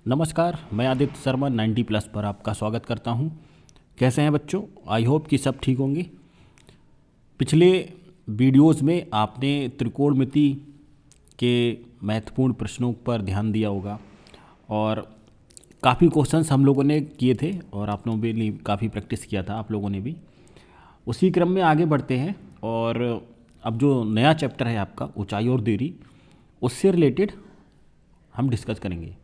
नमस्कार, मैं आदित्य शर्मा 90+ पर आपका स्वागत करता हूं। कैसे हैं बच्चों? आई होप कि सब ठीक होंगे। पिछले वीडियोस में आपने त्रिकोणमिति के महत्वपूर्ण प्रश्नों पर ध्यान दिया होगा और काफ़ी क्वेश्चंस हम लोगों ने किए थे और आप लोगों ने भी काफ़ी प्रैक्टिस किया था, आप लोगों ने भी। उसी क्रम में आगे बढ़ते हैं और अब जो नया चैप्टर है आपका ऊंचाई और दूरी, उससे रिलेटेड हम डिस्कस करेंगे।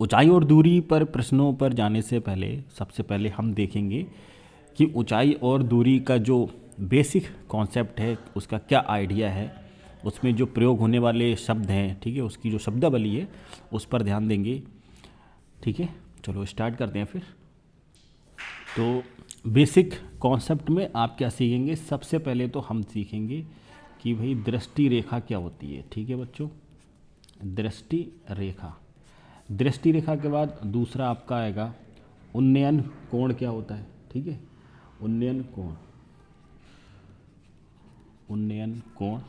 ऊंचाई और दूरी पर प्रश्नों पर जाने से पहले सबसे पहले हम देखेंगे कि ऊंचाई और दूरी का जो बेसिक कॉन्सेप्ट है उसका क्या आइडिया है, उसमें जो प्रयोग होने वाले शब्द हैं, ठीक है, उसकी जो शब्दावली है उस पर ध्यान देंगे। ठीक है, चलो स्टार्ट करते हैं फिर। तो बेसिक कॉन्सेप्ट में आप क्या सीखेंगे? सबसे पहले तो हम सीखेंगे कि भाई दृष्टि रेखा क्या होती है। ठीक है बच्चों, दृष्टि रेखा। दृष्टि रेखा के बाद दूसरा आपका आएगा उन्नयन कोण क्या होता है। ठीक है, उन्नयन कोण, उन्नयन कोण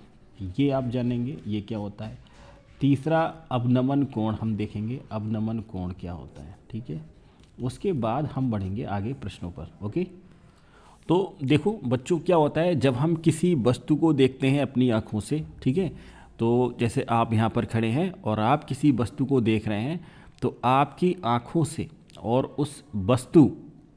ये आप जानेंगे ये क्या होता है। तीसरा अवनमन कोण हम देखेंगे, अवनमन कोण क्या होता है। ठीक है, उसके बाद हम बढ़ेंगे आगे प्रश्नों पर। ओके, तो देखो बच्चों क्या होता है जब हम किसी वस्तु को देखते हैं अपनी आँखों से। ठीक है, तो जैसे आप यहाँ पर खड़े हैं और आप किसी वस्तु को देख रहे हैं, तो आपकी आँखों से और उस वस्तु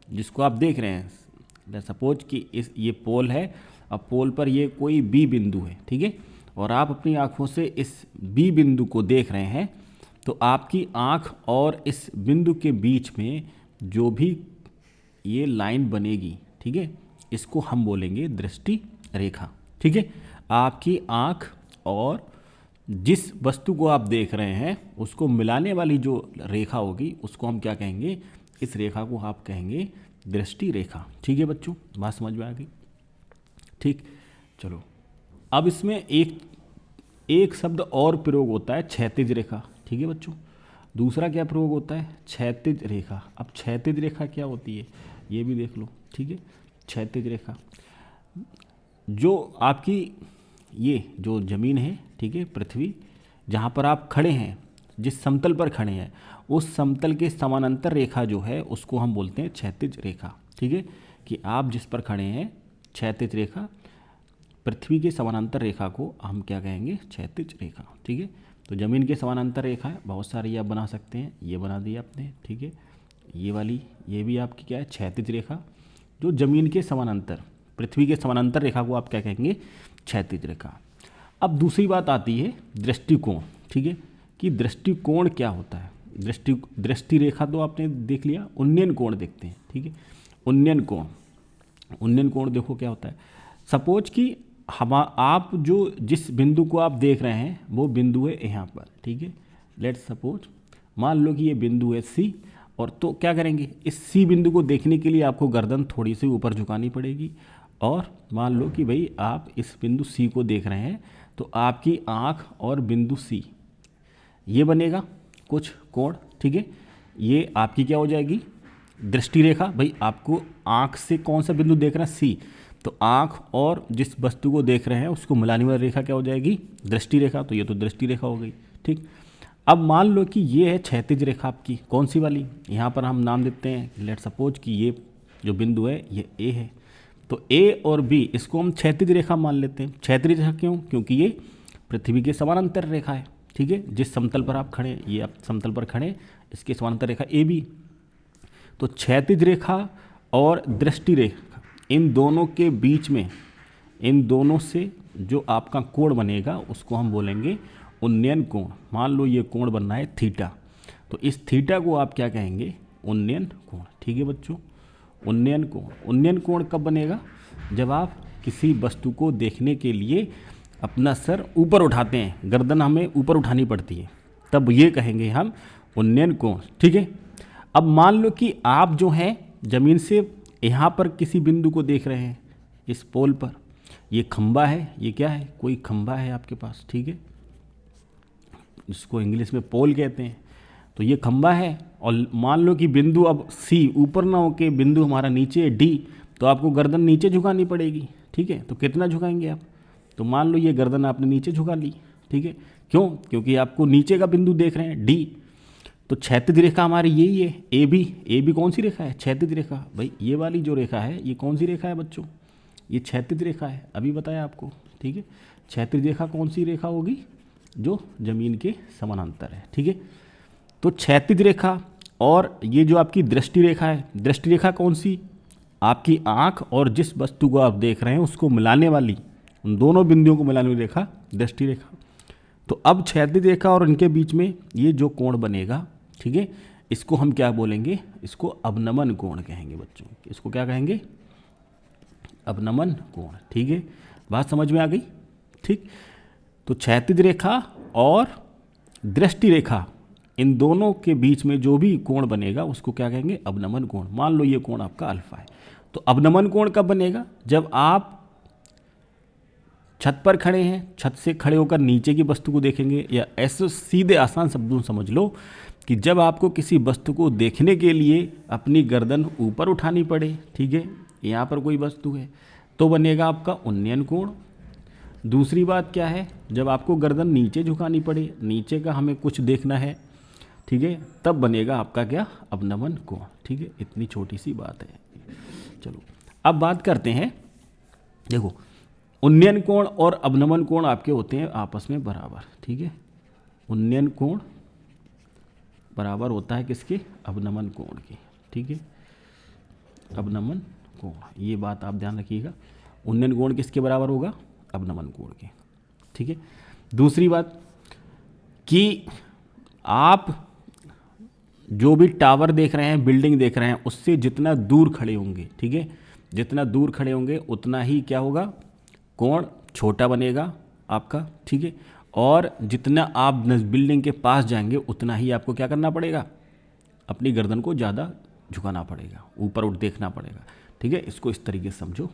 जिसको आप देख रहे हैं, सपोज कि ये पोल है, अब पोल पर ये कोई बी बिंदु है। ठीक है, और आप अपनी आँखों से इस बी बिंदु को देख रहे हैं, तो आपकी आँख और इस बिंदु के बीच में जो भी ये लाइन बनेगी, ठीक है, इसको हम बोलेंगे दृष्टि रेखा। ठीक है, आपकी आँख और जिस वस्तु को आप देख रहे हैं उसको मिलाने वाली जो रेखा होगी उसको हम क्या कहेंगे? इस रेखा को आप कहेंगे दृष्टि रेखा। ठीक है बच्चों, बात समझ में आ गई? ठीक, चलो अब इसमें एक शब्द और प्रयोग होता है, क्षैतिज रेखा। ठीक है बच्चों, दूसरा क्या प्रयोग होता है? क्षैतिज रेखा। अब क्षैतिज रेखा क्या होती है ये भी देख लो। ठीक है, क्षैतिज रेखा जो आपकी ये जो ज़मीन है, ठीक है, पृथ्वी जहाँ पर आप खड़े हैं, जिस समतल पर खड़े हैं, उस समतल के समानांतर रेखा जो है उसको हम बोलते हैं क्षैतिज रेखा। ठीक है, कि आप जिस पर खड़े हैं क्षैतिज रेखा, पृथ्वी के समानांतर रेखा को हम क्या कहेंगे? क्षैतिज रेखा। ठीक है, तो ज़मीन के समानांतर रेखा है, बहुत सारी आप बना सकते हैं, ये बना दी आपने। ठीक है, ये वाली ये भी आपकी क्या है? क्षैतिज रेखा। जो ज़मीन के समानांतर, पृथ्वी के समानांतर रेखा को आप क्या कहेंगे? क्षैतिज रेखा। अब दूसरी बात आती है दृष्टिकोण। ठीक है, कि दृष्टिकोण क्या होता है? दृष्टि रेखा तो आपने देख लिया, उन्नयन कोण देखते हैं। ठीक है, उन्नयन कोण, उन्नयन कोण देखो क्या होता है। सपोज कि आप जो जिस बिंदु को आप देख रहे हैं वो बिंदु है यहाँ पर। ठीक है, लेट्स सपोज मान लो कि ये बिंदु है सी, और तो क्या करेंगे? इस सी बिंदु को देखने के लिए आपको गर्दन थोड़ी सी ऊपर झुकानी पड़ेगी, और मान लो कि भाई आप इस बिंदु सी को देख रहे हैं, तो आपकी आँख और बिंदु सी ये बनेगा कुछ कोण। ठीक है, ये आपकी क्या हो जाएगी? दृष्टि रेखा। भाई आपको आँख से कौन सा बिंदु देख रहे हैं? सी, तो आँख और जिस वस्तु को देख रहे हैं उसको मिलाने वाली रेखा क्या हो जाएगी? दृष्टि रेखा। तो ये तो दृष्टि रेखा हो गई। ठीक, अब मान लो कि ये है क्षैतिज रेखा आपकी, कौन सी वाली? यहाँ पर हम नाम देते हैं, लेट सपोज कि ये जो बिंदु है ये ए है, तो ए और बी इसको हम क्षैतिज रेखा मान लेते हैं। क्षैतिज रेखा क्यों? क्योंकि ये पृथ्वी के समानांतर रेखा है। ठीक है, जिस समतल पर आप खड़े, ये आप समतल पर खड़े, इसके समानांतर रेखा ए बी। तो क्षैतिज रेखा और दृष्टि रेखा, इन दोनों के बीच में, इन दोनों से जो आपका कोण बनेगा उसको हम बोलेंगे उन्नयन कोण। मान लो ये कोण बनना है थीटा, तो इस थीटा को आप क्या कहेंगे? उन्नयन कोण। ठीक है बच्चों, उन्नयन कोण। उन्नयन कोण कब बनेगा? जब आप किसी वस्तु को देखने के लिए अपना सर ऊपर उठाते हैं, गर्दन हमें ऊपर उठानी पड़ती है, तब ये कहेंगे हम उन्नयन कोण। ठीक है, अब मान लो कि आप जो हैं ज़मीन से यहाँ पर किसी बिंदु को देख रहे हैं, इस पोल पर, ये खंबा है, ये क्या है? कोई खंबा है आपके पास। ठीक है, जिसको इंग्लिश में पोल कहते हैं। तो ये खंबा है और मान लो कि बिंदु अब सी ऊपर ना हो के बिंदु हमारा नीचे है डी, तो आपको गर्दन नीचे झुकानी पड़ेगी। ठीक है, तो कितना झुकाएंगे आप? तो मान लो ये गर्दन आपने नीचे झुका ली। ठीक है, क्यों? क्योंकि आपको नीचे का बिंदु देख रहे हैं डी, तो क्षैतिज रेखा हमारी यही है ए बी कौन सी रेखा है? क्षैतिज रेखा। भाई ये वाली जो रेखा है ये कौन सी रेखा है बच्चों? ये क्षैतिज रेखा है, अभी बताया आपको, ठीक है। क्षैतिज रेखा कौन सी रेखा होगी? जो जमीन के समानांतर है, ठीक है। तो क्षैतिज रेखा और ये जो आपकी दृष्टि रेखा है, दृष्टि रेखा कौन सी? आपकी आँख और जिस वस्तु को आप देख रहे हैं उसको मिलाने वाली, उन दोनों बिंदुओं को मिलाने वाली रेखा दृष्टि रेखा। तो अब क्षैतिज रेखा और इनके बीच में ये जो कोण बनेगा, ठीक है, इसको हम क्या बोलेंगे? इसको अवनमन कोण कहेंगे बच्चों। इसको क्या कहेंगे? अवनमन कोण, ठीक है। बात समझ में आ गई? ठीक। तो क्षैतिज रेखा और दृष्टि रेखा, इन दोनों के बीच में जो भी कोण बनेगा उसको क्या कहेंगे? अवनमन कोण। मान लो ये कोण आपका अल्फा है, तो अवनमन कोण कब बनेगा? जब आप छत पर खड़े हैं, छत से खड़े होकर नीचे की वस्तु को देखेंगे, या ऐसे सीधे आसान शब्दों में समझ लो कि जब आपको किसी वस्तु को देखने के लिए अपनी गर्दन ऊपर उठानी पड़े, ठीक है, यहाँ पर कोई वस्तु है, तो बनेगा आपका उन्नयन कोण। दूसरी बात क्या है? जब आपको गर्दन नीचे झुकानी पड़े, नीचे का हमें कुछ देखना है, ठीक है, तब बनेगा आपका क्या? अवनमन कोण, ठीक है। इतनी छोटी सी बात है। चलो अब बात करते हैं, देखो उन्नयन कोण और अवनमन कोण आपके होते हैं आपस में बराबर, ठीक है। उन्नयन कोण बराबर होता है किसके? अवनमन कोण के, ठीक है। अवनमन कोण, ये बात आप ध्यान रखिएगा। उन्नयन कोण किसके बराबर होगा? अवनमन कोण के, ठीक है। दूसरी बात कि आप जो भी टावर देख रहे हैं, बिल्डिंग देख रहे हैं, उससे जितना दूर खड़े होंगे, ठीक है, जितना दूर खड़े होंगे उतना ही क्या होगा? कोण छोटा बनेगा आपका, ठीक है। और जितना आप बिल्डिंग के पास जाएंगे उतना ही आपको क्या करना पड़ेगा? अपनी गर्दन को ज़्यादा झुकाना पड़ेगा, ऊपर उठ देखना पड़ेगा, ठीक है। इसको इस तरीके से समझो।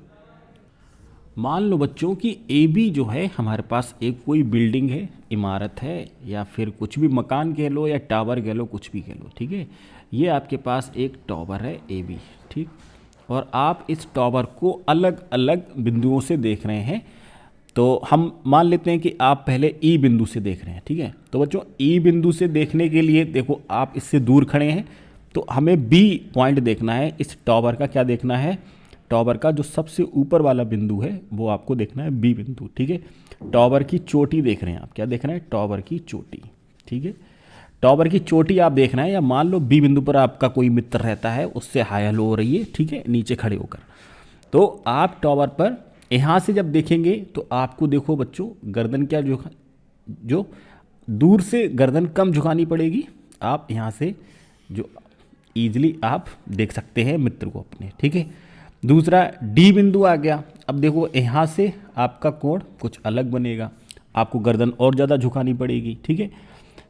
मान लो बच्चों कि ए बी जो है हमारे पास एक कोई बिल्डिंग है, इमारत है, या फिर कुछ भी मकान कह लो या टावर कह लो, कुछ भी कह लो, ठीक है। ये आपके पास एक टावर है ए बी, ठीक। और आप इस टावर को अलग अलग बिंदुओं से देख रहे हैं। तो हम मान लेते हैं कि आप पहले ई बिंदु से देख रहे हैं, ठीक है। तो बच्चों ई बिंदु से देखने के लिए देखो आप इससे दूर खड़े हैं, तो हमें बी पॉइंट देखना है। इस टावर का क्या देखना है? टावर का जो सबसे ऊपर वाला बिंदु है वो आपको देखना है, बी बिंदु, ठीक है। टावर की चोटी देख रहे हैं आप, क्या देख रहे हैं? टावर की चोटी, ठीक है। टावर की चोटी आप देख रहे हैं, या मान लो बी बिंदु पर आपका कोई मित्र रहता है, उससे हाय हेलो हो रही है, ठीक है, नीचे खड़े होकर। तो आप टावर पर यहाँ से जब देखेंगे तो आपको देखो बच्चों गर्दन क्या जो दूर से गर्दन कम झुकानी पड़ेगी। आप यहाँ से जो ईजिली आप देख सकते हैं मित्र को अपने, ठीक है। दूसरा डी बिंदु आ गया। अब देखो यहाँ से आपका कोण कुछ अलग बनेगा, आपको गर्दन और ज़्यादा झुकानी पड़ेगी, ठीक है।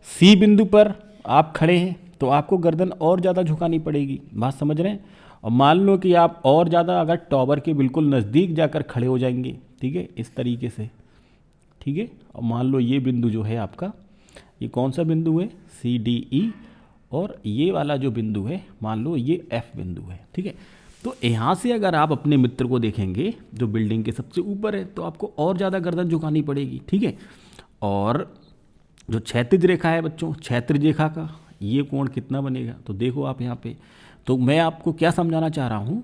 सी बिंदु पर आप खड़े हैं तो आपको गर्दन और ज़्यादा झुकानी पड़ेगी, बात समझ रहे हैं। और मान लो कि आप और ज़्यादा अगर टावर के बिल्कुल नज़दीक जाकर खड़े हो जाएंगे, ठीक है, इस तरीके से, ठीक है। और मान लो ये बिंदु जो है आपका, ये कौन सा बिंदु है? सी डी ई, और ये वाला जो बिंदु है मान लो ये एफ बिंदु है, ठीक है। तो यहाँ से अगर आप अपने मित्र को देखेंगे जो बिल्डिंग के सबसे ऊपर है, तो आपको और ज़्यादा गर्दन झुकानी पड़ेगी, ठीक है। और जो क्षैतिज रेखा है बच्चों, क्षैतिज रेखा का ये कोण कितना बनेगा? तो देखो आप यहाँ पे, तो मैं आपको क्या समझाना चाह रहा हूँ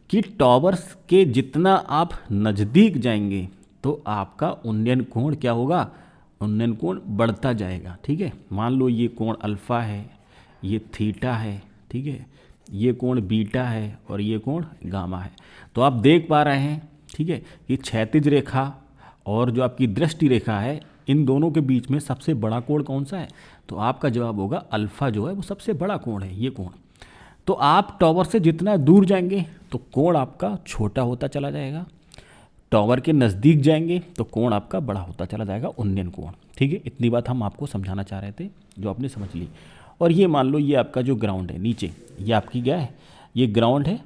कि टावर्स के जितना आप नज़दीक जाएंगे तो आपका उन्नयन कोण क्या होगा? उन्नयन कोण बढ़ता जाएगा, ठीक है। मान लो ये कोण अल्फ़ा है, ये थीटा है, ठीक है, ये कोण बीटा है और ये कोण गामा है। तो आप देख पा रहे हैं, ठीक है, कि क्षैतिज रेखा और जो आपकी दृष्टि रेखा है, इन दोनों के बीच में सबसे बड़ा कोण कौन सा है? तो आपका जवाब होगा अल्फ़ा जो है वो सबसे बड़ा कोण है, ये कोण। तो आप टावर से जितना दूर जाएंगे तो कोण आपका छोटा होता चला जाएगा, टावर के नज़दीक जाएंगे तो कोण आपका बड़ा होता चला जाएगा, उन्नयन कोण, ठीक है। इतनी बात हम आपको समझाना चाह रहे थे जो आपने समझ ली। और ये मान लो ये आपका जो ग्राउंड है नीचे, ये आपकी क्या है? ये ग्राउंड है,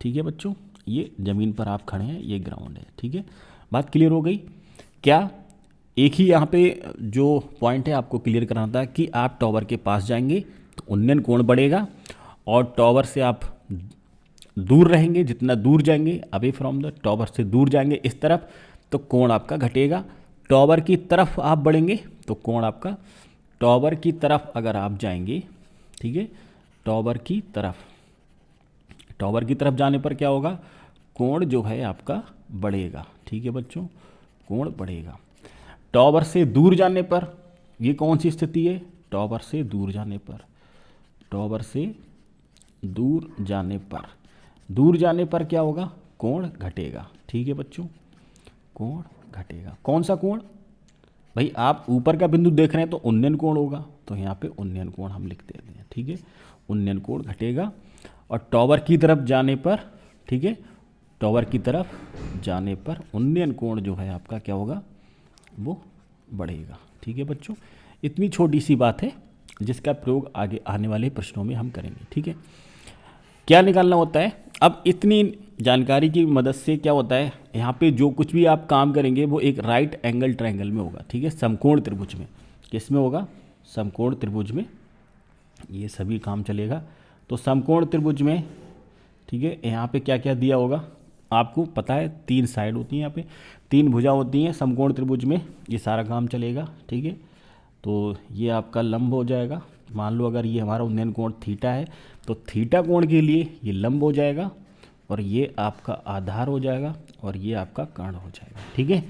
ठीक है बच्चों, ये ज़मीन पर आप खड़े हैं, ये ग्राउंड है, ठीक है। बात क्लियर हो गई क्या? एक ही यहाँ पे जो पॉइंट है आपको क्लियर कराना था कि आप टावर के पास जाएंगे तो उन्नयन कोण बढ़ेगा, और टावर से आप दूर रहेंगे, जितना दूर जाएंगे अवे फ्रॉम द टावर से दूर जाएंगे इस तरफ, तो कोण आपका घटेगा। टावर की तरफ आप बढ़ेंगे तो कोण आपका टॉवर की तरफ अगर आप जाएंगे, ठीक है, टॉवर की तरफ जाने पर क्या होगा, कोण जो है आपका बढ़ेगा, ठीक है बच्चों, कोण बढ़ेगा। टॉवर से दूर जाने पर, ये कौन सी स्थिति है, टॉवर से दूर जाने पर, टॉवर से दूर जाने पर क्या होगा, कोण घटेगा, ठीक है बच्चों, कोण घटेगा। कौन सा कोण, भाई आप ऊपर का बिंदु देख रहे हैं तो उन्नयन कोण होगा, तो यहाँ पे उन्नयन कोण हम लिख देते हैं, ठीक है, उन्नयन कोण घटेगा। और टॉवर की तरफ जाने पर, ठीक है, टॉवर की तरफ जाने पर उन्नयन कोण जो है आपका क्या होगा, वो बढ़ेगा, ठीक है बच्चों। इतनी छोटी सी बात है जिसका प्रयोग आगे आने वाले प्रश्नों में हम करेंगे, ठीक है। क्या निकालना होता है, अब इतनी जानकारी की मदद से क्या होता है, यहाँ पे जो कुछ भी आप काम करेंगे वो एक राइट एंगल ट्रायंगल में होगा, ठीक है, समकोण त्रिभुज में। किस में होगा, समकोण त्रिभुज में ये सभी काम चलेगा। तो समकोण त्रिभुज में, ठीक है, यहाँ पे क्या क्या दिया होगा आपको पता है, 3 साइड होती हैं, यहाँ पे 3 भुजा होती हैं समकोण त्रिभुज में, ये सारा काम चलेगा, ठीक है। तो ये आपका लंब हो जाएगा, मान लो अगर ये हमारा उन्नयन कोण थीटा है तो थीटा कोण के लिए ये लंब हो जाएगा, और ये आपका आधार हो जाएगा, और ये आपका कर्ण हो जाएगा, ठीक है।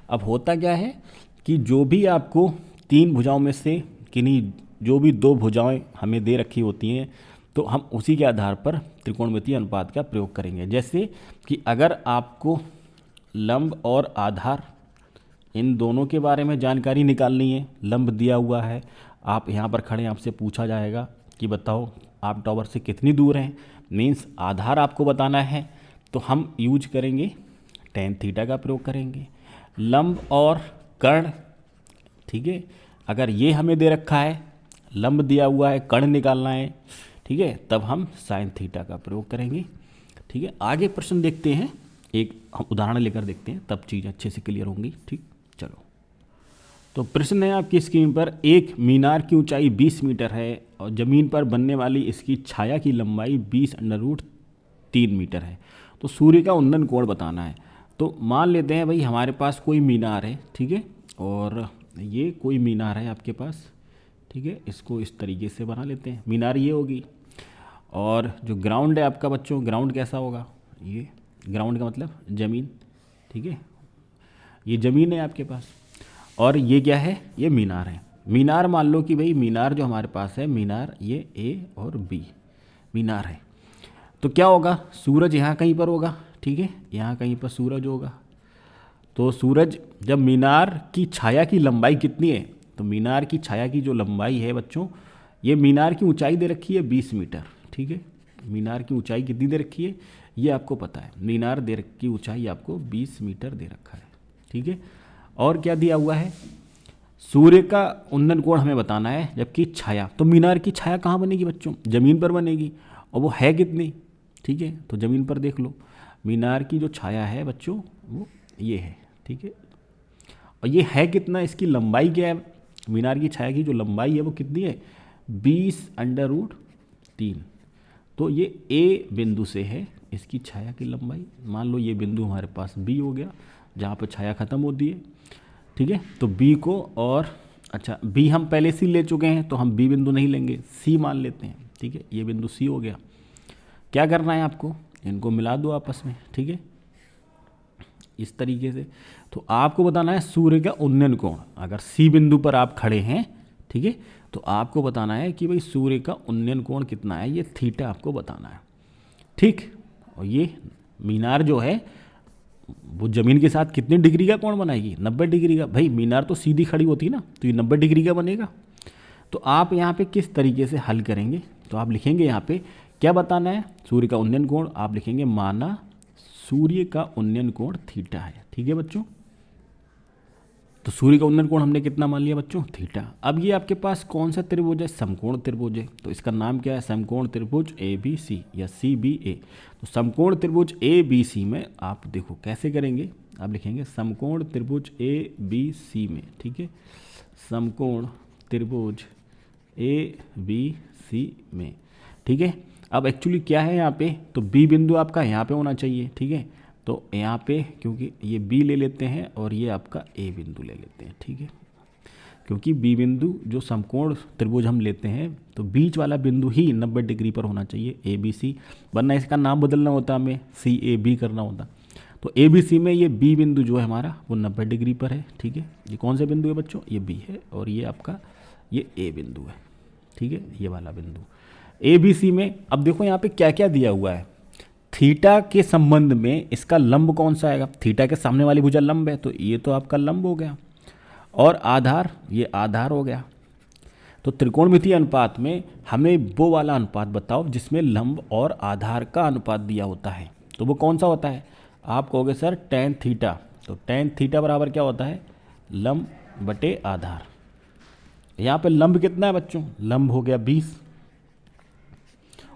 अब होता क्या है कि जो भी आपको 3 भुजाओं में से किन्हीं जो भी 2 भुजाएं हमें दे रखी होती हैं, तो हम उसी के आधार पर त्रिकोणमितीय अनुपात का प्रयोग करेंगे। जैसे कि अगर आपको लंब और आधार इन दोनों के बारे में जानकारी निकालनी है, लंब दिया हुआ है, आप यहाँ पर खड़े, आपसे पूछा जाएगा कि बताओ आप टॉवर से कितनी दूर हैं, मीन्स आधार आपको बताना है, तो हम यूज करेंगे tan थीटा का प्रयोग करेंगे। लंब और कर्ण, ठीक है, अगर ये हमें दे रखा है, लंब दिया हुआ है, कर्ण निकालना है, ठीक है, तब हम sin थीटा का प्रयोग करेंगे, ठीक है। आगे प्रश्न देखते हैं, एक हम उदाहरण लेकर देखते हैं, तब चीज़ अच्छे से क्लियर होंगी, ठीक। चलो, तो प्रश्न है आपकी स्क्रीन पर, एक मीनार की ऊंचाई 20 मीटर है और ज़मीन पर बनने वाली इसकी छाया की लंबाई 20√3 मीटर है, तो सूर्य का उन्नयन कोण बताना है। तो मान लेते हैं भाई हमारे पास कोई मीनार है, ठीक है, और ये कोई मीनार है आपके पास, ठीक है, इसको इस तरीके से बना लेते हैं, मीनार ये होगी, और जो ग्राउंड है आपका बच्चों, ग्राउंड कैसा होगा, ये ग्राउंड का मतलब ज़मीन, ठीक है, ये ज़मीन है आपके पास, और ये क्या है, ये मीनार है। मीनार मान लो कि भाई मीनार जो हमारे पास है, मीनार ये ए और बी मीनार है, तो क्या होगा, सूरज यहाँ कहीं पर होगा, ठीक है, यहाँ कहीं पर सूरज होगा। तो सूरज, जब मीनार की छाया की लंबाई कितनी है, तो मीनार की छाया की जो लंबाई है बच्चों, ये मीनार की ऊंचाई दे रखी है 20 मीटर, ठीक है, मीनार की ऊंचाई कितनी दे रखी है ये आपको पता है, मीनार की ऊंचाई आपको 20 मीटर दे रखा है, ठीक है। और क्या दिया हुआ है, सूर्य का उन्नयन कोण हमें बताना है, जबकि छाया, तो मीनार की छाया कहाँ बनेगी बच्चों, ज़मीन पर बनेगी, और वो है कितनी, ठीक है, तो ज़मीन पर देख लो, मीनार की जो छाया है बच्चों वो ये है, ठीक है, और ये है कितना, इसकी लंबाई क्या है, मीनार की छाया की जो लंबाई है वो कितनी है, 20√3। तो ये ए बिंदु से है इसकी छाया की लंबाई, मान लो ये बिंदु हमारे पास बी हो गया जहाँ पर छाया ख़त्म होती है, ठीक है। तो बी को, और अच्छा बी हम पहले से ले चुके हैं तो हम बी बिंदु नहीं लेंगे, सी मान लेते हैं, ठीक है, ये बिंदु सी हो गया। क्या करना है आपको, इनको मिला दो आपस में, ठीक है, इस तरीके से। तो आपको बताना है सूर्य का उन्नयन कोण, अगर सी बिंदु पर आप खड़े हैं, ठीक है, तो आपको बताना है कि भाई सूर्य का उन्नयन कोण कितना है, ये थीटा आपको बताना है, ठीक। और ये मीनार जो है वो ज़मीन के साथ कितने डिग्री का कोण बनाएगी, 90 डिग्री का, भाई मीनार तो सीधी खड़ी होती है ना, तो ये 90 डिग्री का बनेगा। तो आप यहाँ पे किस तरीके से हल करेंगे, तो आप लिखेंगे यहाँ पे क्या बताना है, सूर्य का उन्नयन कोण, आप लिखेंगे माना सूर्य का उन्नयन कोण थीटा है, ठीक है बच्चों। तो सूर्य का उन्नयन कोण हमने कितना मान लिया बच्चों, थीटा। अब ये आपके पास कौन सा त्रिभुज है, समकोण त्रिभुज है, तो इसका नाम क्या है, समकोण त्रिभुज ABC या CBA। तो समकोण त्रिभुज ABC में आप देखो कैसे करेंगे, आप लिखेंगे समकोण त्रिभुज ABC में, ठीक है, समकोण त्रिभुज ABC में, ठीक है। अब एक्चुअली क्या है यहाँ पे, तो बी बिंदु आपका यहाँ पे होना चाहिए, ठीक है, तो यहाँ पे क्योंकि ये बी ले लेते हैं और ये आपका ए बिंदु ले लेते हैं, ठीक है। क्योंकि बी बिंदु जो समकोण त्रिभुज हम लेते हैं तो बीच वाला बिंदु ही 90 डिग्री पर होना चाहिए, ए बी सी, वरना इसका नाम बदलना होता, हमें सी ए बी करना होता। तो ए बी सी में ये बी बिंदु जो है हमारा वो 90 डिग्री पर है, ठीक है। ये कौन से बिंदु है बच्चों, ये बी है, और ये आपका ये ए बिंदु है, ठीक है, ये वाला बिंदु। ए बी सी में अब देखो यहाँ पे क्या क्या दिया हुआ है। थीटा के संबंध में इसका लंब कौन सा आएगा, थीटा के सामने वाली भुजा लंब है, तो ये तो आपका लंब हो गया, और आधार, ये आधार हो गया। तो त्रिकोणमितीय अनुपात में हमें वो वाला अनुपात बताओ जिसमें लंब और आधार का अनुपात दिया होता है, तो वो कौन सा होता है। आप कहोगे सर tan थीटा, तो tan थीटा बराबर क्या होता है, लंब बटे आधार। यहाँ पे लंब कितना है बच्चों, लंब हो गया 20,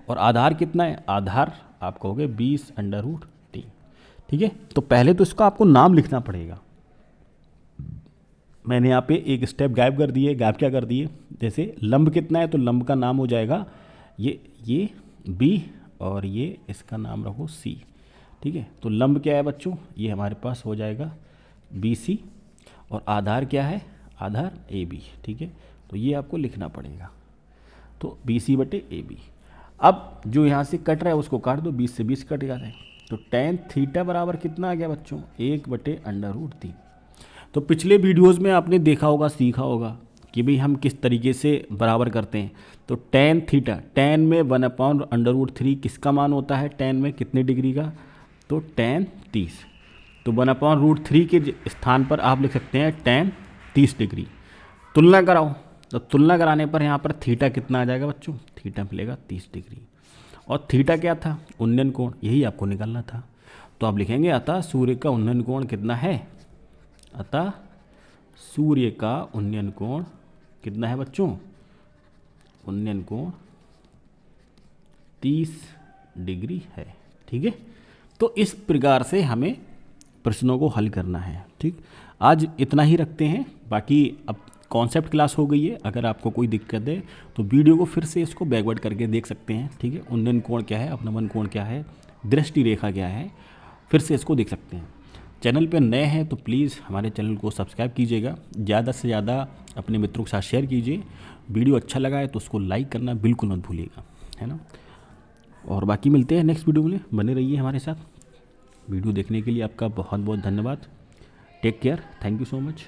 और आधार कितना है, आधार आप कहोगे 20√3, ठीक है। तो पहले तो इसका आपको नाम लिखना पड़ेगा। मैंने यहाँ पे एक स्टेप गायब कर दिए, गायब क्या कर दिए, जैसे लंब कितना है तो लंब का नाम हो जाएगा ये बी, और ये इसका नाम रखो सी, ठीक है। तो लंब क्या है बच्चों, ये हमारे पास हो जाएगा बी सी, और आधार क्या है, आधार ए बी, ठीक है। तो ये आपको लिखना पड़ेगा, तो बी सी बटे ए बी। अब जो यहाँ से कट रहा है उसको काट दो, 20 से 20 कट जाता है, तो tan थीटा बराबर कितना आ गया बच्चों, 1/√3। तो पिछले वीडियोस में आपने देखा होगा, सीखा होगा कि भाई हम किस तरीके से बराबर करते हैं। तो tan थीटा, tan में 1/√3 किसका मान होता है, tan में कितने डिग्री का, तो tan 30। तो 1/√3 के स्थान पर आप लिख सकते हैं tan 30 डिग्री। तुलना कराओ, तो तुलना कराने पर यहाँ पर थीटा कितना आ जाएगा बच्चों, थीटा मिलेगा 30 डिग्री। और थीटा क्या था, उन्नयन कोण, यही आपको निकालना था। तो आप लिखेंगे अतः सूर्य का उन्नयन कोण कितना है, अतः सूर्य का उन्नयन कोण कितना है बच्चों, उन्नयन कोण 30 डिग्री है, ठीक है। तो इस प्रकार से हमें प्रश्नों को हल करना है, ठीक। आज इतना ही रखते हैं, बाकी अब कॉन्सेप्ट क्लास हो गई है। अगर आपको कोई दिक्कत है तो वीडियो को फिर से इसको बैकवर्ड करके देख सकते हैं, ठीक है। उन्नयन कोण क्या है, अपनमन कोण क्या है, दृष्टि रेखा क्या है, फिर से इसको देख सकते हैं। चैनल पर नए हैं तो प्लीज़ हमारे चैनल को सब्सक्राइब कीजिएगा, ज़्यादा से ज़्यादा अपने मित्रों के साथ शेयर कीजिए। वीडियो अच्छा लगा है तो उसको लाइक करना बिल्कुल मत भूलिएगा, है ना। और बाकी मिलते हैं नेक्स्ट वीडियो में, बने रहिए हमारे साथ। वीडियो देखने के लिए आपका बहुत बहुत धन्यवाद। Take care, thank you so much.